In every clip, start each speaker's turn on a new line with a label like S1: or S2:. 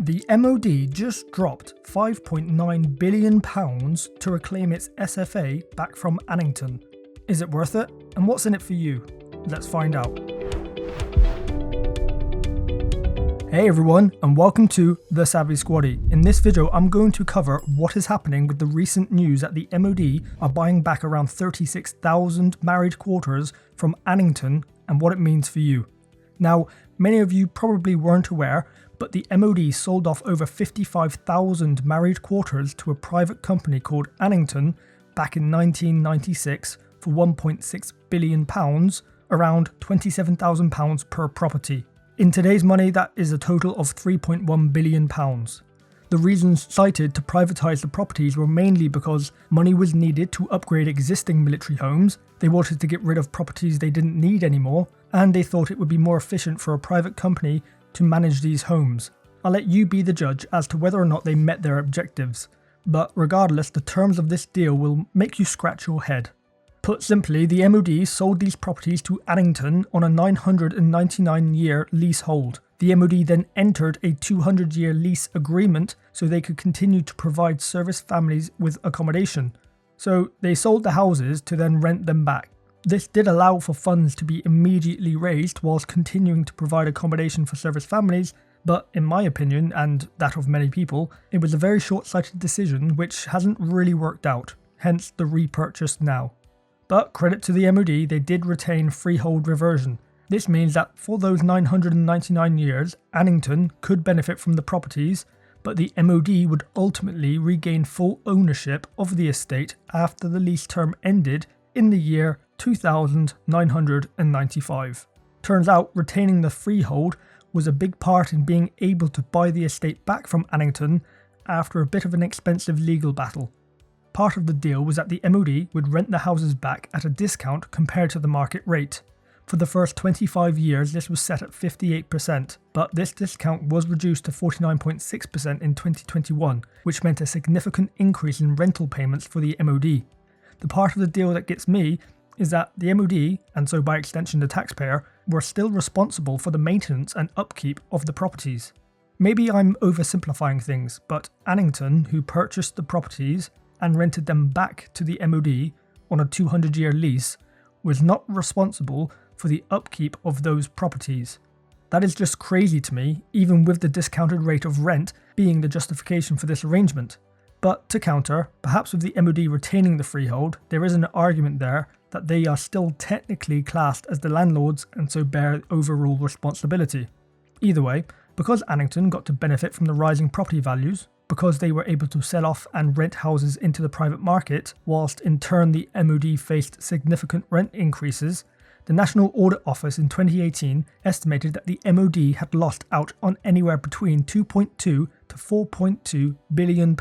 S1: The MoD just dropped £5.9 billion to reclaim its SFA back from Annington. Is it worth it? And what's in it for you? Let's find out. Hey everyone, and welcome to The Savvy Squaddy. In this video, I'm going to cover what is happening with the recent news that the MoD are buying back around 36,000 married quarters from Annington and what it means for you. Now, many of you probably weren't aware, but the MoD sold off over 55,000 married quarters to a private company called Annington back in 1996 for £1.6 billion, around £27,000 per property. In today's money, that is a total of £3.1 billion. The reasons cited to privatise the properties were mainly because money was needed to upgrade existing military homes, they wanted to get rid of properties they didn't need anymore, and they thought it would be more efficient for a private company to manage these homes. I'll let you be the judge as to whether or not they met their objectives, but regardless, the terms of this deal will make you scratch your head. Put simply, the MoD sold these properties to Annington on a 999-year leasehold. The MoD then entered a 200-year lease agreement so they could continue to provide service families with accommodation. So they sold the houses to then rent them back. This did allow for funds to be immediately raised whilst continuing to provide accommodation for service families, but in my opinion, and that of many people, it was a very short-sighted decision which hasn't really worked out, hence the repurchase now. But credit to the MoD, they did retain freehold reversion. This means that for those 999 years, Annington could benefit from the properties, but the MoD would ultimately regain full ownership of the estate after the lease term ended in the year 2995. Turns out retaining the freehold was a big part in being able to buy the estate back from Annington after a bit of an expensive legal battle. Part of the deal was that the MoD would rent the houses back at a discount compared to the market rate. For the first 25 years this was set at 58%, but this discount was reduced to 49.6% in 2021, which meant a significant increase in rental payments for the MoD. The part of the deal that gets me is that the MoD, and so by extension the taxpayer, were still responsible for the maintenance and upkeep of the properties. Maybe I'm oversimplifying things, but Annington, who purchased the properties and rented them back to the MoD on a 200-year lease, was not responsible for the upkeep of those properties. That is just crazy to me, even with the discounted rate of rent being the justification for this arrangement. But to counter, perhaps with the MoD retaining the freehold, there is an argument there that they are still technically classed as the landlords and so bear overall responsibility. Either way, because Annington got to benefit from the rising property values, because they were able to sell off and rent houses into the private market, whilst in turn the MoD faced significant rent increases, the National Audit Office in 2018 estimated that the MoD had lost out on anywhere between £2.2 to £4.2 billion,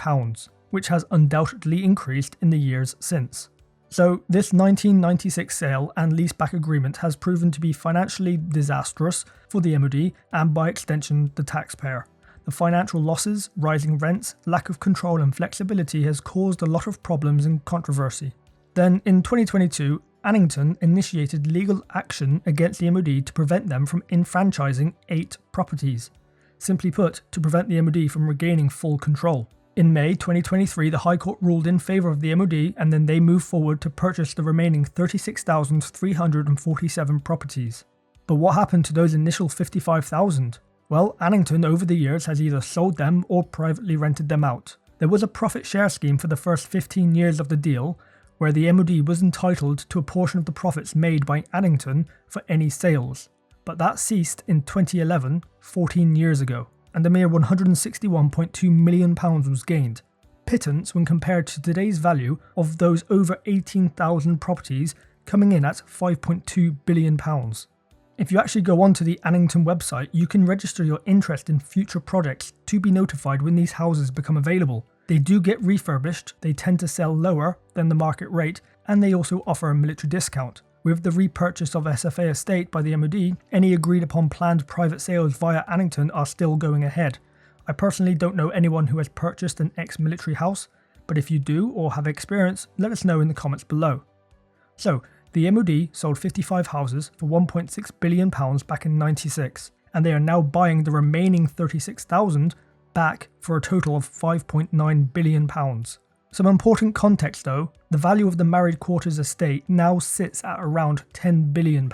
S1: which has undoubtedly increased in the years since. So this 1996 sale and leaseback agreement has proven to be financially disastrous for the MoD and by extension the taxpayer. The financial losses, rising rents, lack of control and flexibility has caused a lot of problems and controversy. Then in 2022, Annington initiated legal action against the MoD to prevent them from enfranchising 8 properties. Simply put, to prevent the MoD from regaining full control. In May 2023, the High Court ruled in favour of the MoD and then they moved forward to purchase the remaining 36,347 properties. But what happened to those initial 55,000? Well, Annington over the years has either sold them or privately rented them out. There was a profit share scheme for the first 15 years of the deal, where the MoD was entitled to a portion of the profits made by Annington for any sales. But that ceased in 2011, 14 years ago, and a mere £161.2 million was gained. Pittance when compared to today's value of those over 18,000 properties coming in at £5.2 billion. If you actually go onto the Annington website, you can register your interest in future projects to be notified when these houses become available. They do get refurbished, they tend to sell lower than the market rate, and they also offer a military discount. With the repurchase of SFA estate by the MoD, any agreed upon planned private sales via Annington are still going ahead. I personally don't know anyone who has purchased an ex-military house, but if you do or have experience, let us know in the comments below. So, the MoD sold 55 houses for £1.6 billion back in '96, and they are now buying the remaining 36,000 back for a total of £5.9 billion. Some important context though, the value of the married quarters estate now sits at around £10 billion,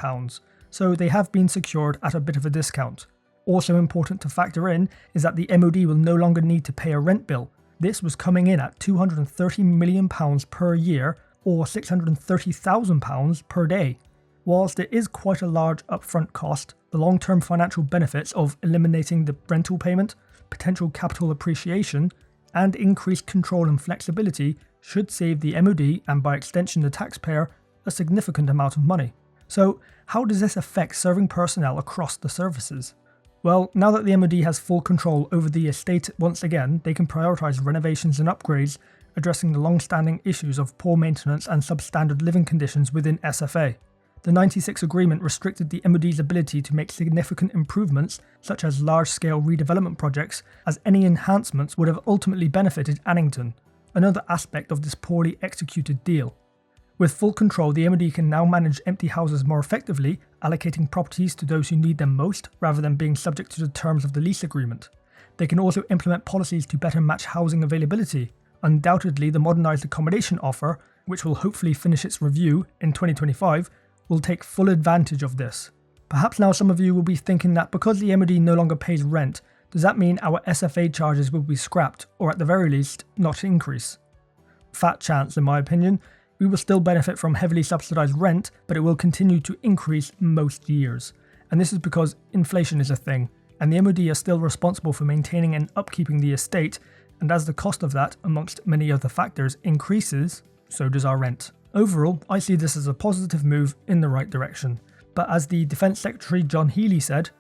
S1: so they have been secured at a bit of a discount. Also important to factor in is that the MoD will no longer need to pay a rent bill. This was coming in at £230 million per year or £630,000 per day. Whilst it is quite a large upfront cost, the long-term financial benefits of eliminating the rental payment, potential capital appreciation, and increased control and flexibility should save the MoD and by extension the taxpayer a significant amount of money. So how does this affect serving personnel across the services? Well, now that the MoD has full control over the estate once again, they can prioritise renovations and upgrades, addressing the long-standing issues of poor maintenance and substandard living conditions within SFA. The 96 agreement restricted the MoD's ability to make significant improvements, such as large-scale redevelopment projects, as any enhancements would have ultimately benefited Annington, another aspect of this poorly executed deal. With full control, the MoD can now manage empty houses more effectively, allocating properties to those who need them most, rather than being subject to the terms of the lease agreement. They can also implement policies to better match housing availability. Undoubtedly, the modernised accommodation offer, which will hopefully finish its review in 2025, will take full advantage of this. Perhaps now some of you will be thinking that because the MoD no longer pays rent, does that mean our SFA charges will be scrapped, or at the very least, not increase? Fat chance in my opinion. We will still benefit from heavily subsidised rent, but it will continue to increase most years. And this is because inflation is a thing, and the MoD are still responsible for maintaining and upkeeping the estate, and as the cost of that, amongst many other factors, increases, so does our rent. Overall, I see this as a positive move in the right direction. But as the Defence Secretary John Healey said,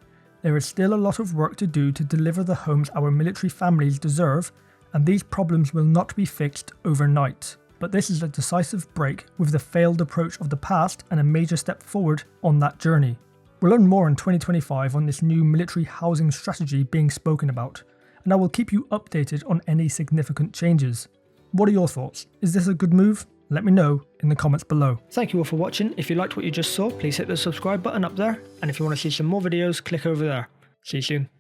S1: there is still a lot of work to do to deliver the homes our military families deserve, and these problems will not be fixed overnight. But this is a decisive break with the failed approach of the past and a major step forward on that journey. We'll learn more in 2025 on this new military housing strategy being spoken about, and I will keep you updated on any significant changes. What are your thoughts? Is this a good move? Let me know in the comments below. Thank you all for watching. If you liked what you just saw, please hit the subscribe button up there, and if you want to see some more videos, click over there. See you soon.